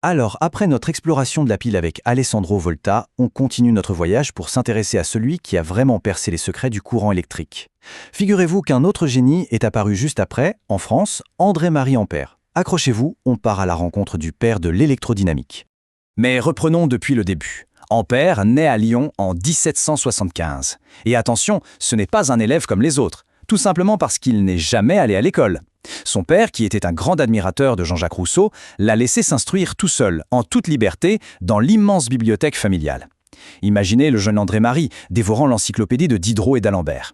Alors, après notre exploration de la pile avec Alessandro Volta, on continue notre voyage pour s'intéresser à celui qui a vraiment percé les secrets du courant électrique. Figurez-vous qu'un autre génie est apparu juste après, en France, André-Marie Ampère. Accrochez-vous, on part à la rencontre du père de l'électrodynamique. Mais reprenons depuis le début. Ampère naît à Lyon en 1775. Et attention, ce n'est pas un élève comme les autres, tout simplement parce qu'il n'est jamais allé à l'école. Son père, qui était un grand admirateur de Jean-Jacques Rousseau, l'a laissé s'instruire tout seul, en toute liberté, dans l'immense bibliothèque familiale. Imaginez le jeune André-Marie dévorant l'encyclopédie de Diderot et d'Alembert.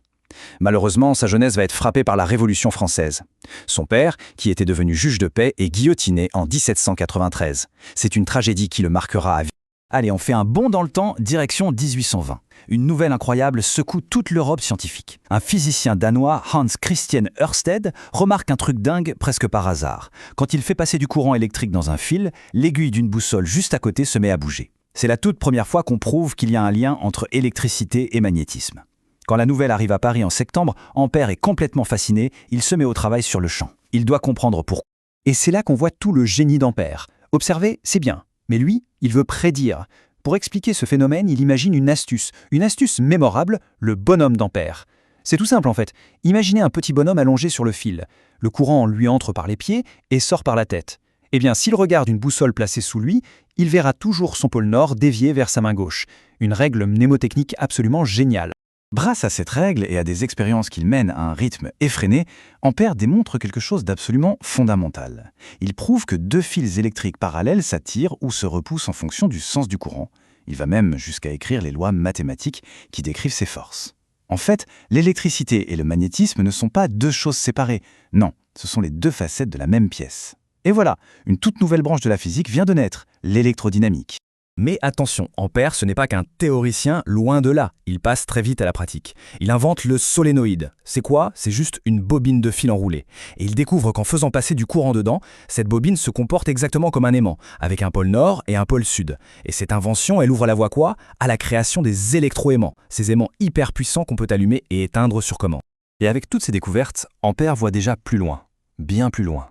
Malheureusement, sa jeunesse va être frappée par la Révolution française. Son père, qui était devenu juge de paix, est guillotiné en 1793. C'est une tragédie qui le marquera à vie. Allez, on fait un bond dans le temps, direction 1820. Une nouvelle incroyable secoue toute l'Europe scientifique. Un physicien danois, Hans Christian Ørsted, remarque un truc dingue presque par hasard. Quand il fait passer du courant électrique dans un fil, l'aiguille d'une boussole juste à côté se met à bouger. C'est la toute première fois qu'on prouve qu'il y a un lien entre électricité et magnétisme. Quand la nouvelle arrive à Paris en septembre, Ampère est complètement fasciné, il se met au travail sur le champ. Il doit comprendre pourquoi. Et c'est là qu'on voit tout le génie d'Ampère. Observer, c'est bien. Mais lui, il veut prédire. Pour expliquer ce phénomène, il imagine une astuce mémorable, le bonhomme d'Ampère. C'est tout simple en fait. Imaginez un petit bonhomme allongé sur le fil. Le courant lui entre par les pieds et sort par la tête. Eh bien, s'il regarde une boussole placée sous lui, il verra toujours son pôle nord dévié vers sa main gauche. Une règle mnémotechnique absolument géniale. Grâce à cette règle et à des expériences qu'il mène à un rythme effréné, Ampère démontre quelque chose d'absolument fondamental. Il prouve que deux fils électriques parallèles s'attirent ou se repoussent en fonction du sens du courant. Il va même jusqu'à écrire les lois mathématiques qui décrivent ces forces. En fait, l'électricité et le magnétisme ne sont pas deux choses séparées. Non, ce sont les deux facettes de la même pièce. Et voilà, une toute nouvelle branche de la physique vient de naître, l'électrodynamique. Mais attention, Ampère, ce n'est pas qu'un théoricien, loin de là. Il passe très vite à la pratique. Il invente le solénoïde. C'est quoi? C'est juste une bobine de fil enroulée. Et il découvre qu'en faisant passer du courant dedans, cette bobine se comporte exactement comme un aimant, avec un pôle nord et un pôle sud. Et cette invention, elle ouvre la voie quoi? À la création des électroaimants, ces aimants hyper puissants qu'on peut allumer et éteindre sur commande. Et avec toutes ces découvertes, Ampère voit déjà plus loin, bien plus loin.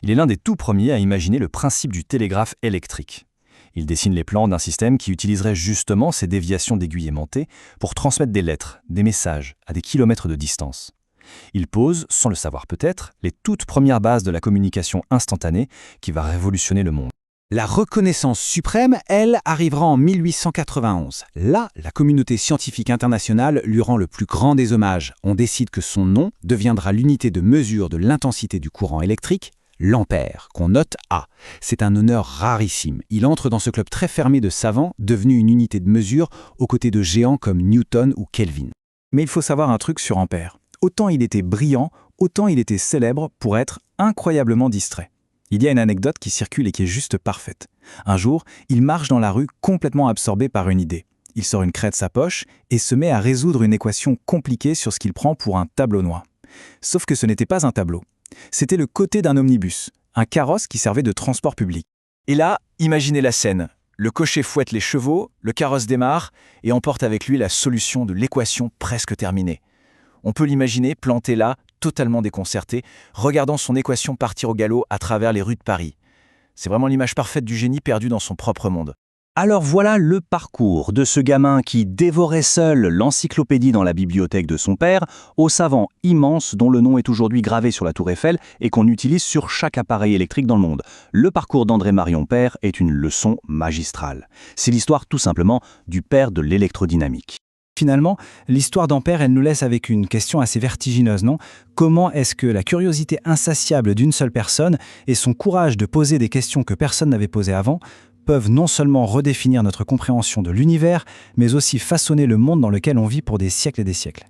Il est l'un des tout premiers à imaginer le principe du télégraphe électrique. Il dessine les plans d'un système qui utiliserait justement ces déviations d'aiguilles aimantées pour transmettre des lettres, des messages, à des kilomètres de distance. Il pose, sans le savoir peut-être, les toutes premières bases de la communication instantanée qui va révolutionner le monde. La reconnaissance suprême, elle, arrivera en 1891. Là, la communauté scientifique internationale lui rend le plus grand des hommages. On décide que son nom deviendra l'unité de mesure de l'intensité du courant électrique, l'ampère, qu'on note A. C'est un honneur rarissime. Il entre dans ce club très fermé de savants, devenu une unité de mesure aux côtés de géants comme Newton ou Kelvin. Mais il faut savoir un truc sur Ampère. Autant il était brillant, autant il était célèbre pour être incroyablement distrait. Il y a une anecdote qui circule et qui est juste parfaite. Un jour, il marche dans la rue complètement absorbé par une idée. Il sort une craie de sa poche et se met à résoudre une équation compliquée sur ce qu'il prend pour un tableau noir. Sauf que ce n'était pas un tableau. C'était le côté d'un omnibus, un carrosse qui servait de transport public. Et là, imaginez la scène. Le cocher fouette les chevaux, le carrosse démarre et emporte avec lui la solution de l'équation presque terminée. On peut l'imaginer planté là, totalement déconcerté, regardant son équation partir au galop à travers les rues de Paris. C'est vraiment l'image parfaite du génie perdu dans son propre monde. Alors voilà le parcours de ce gamin qui dévorait seul l'encyclopédie dans la bibliothèque de son père, au savant immense dont le nom est aujourd'hui gravé sur la tour Eiffel et qu'on utilise sur chaque appareil électrique dans le monde. Le parcours d'André-Marie Ampère est une leçon magistrale. C'est l'histoire tout simplement du père de l'électrodynamique. Finalement, l'histoire d'Ampère, elle nous laisse avec une question assez vertigineuse, non? Comment est-ce que la curiosité insatiable d'une seule personne et son courage de poser des questions que personne n'avait posées avant peuvent non seulement redéfinir notre compréhension de l'univers, mais aussi façonner le monde dans lequel on vit pour des siècles et des siècles.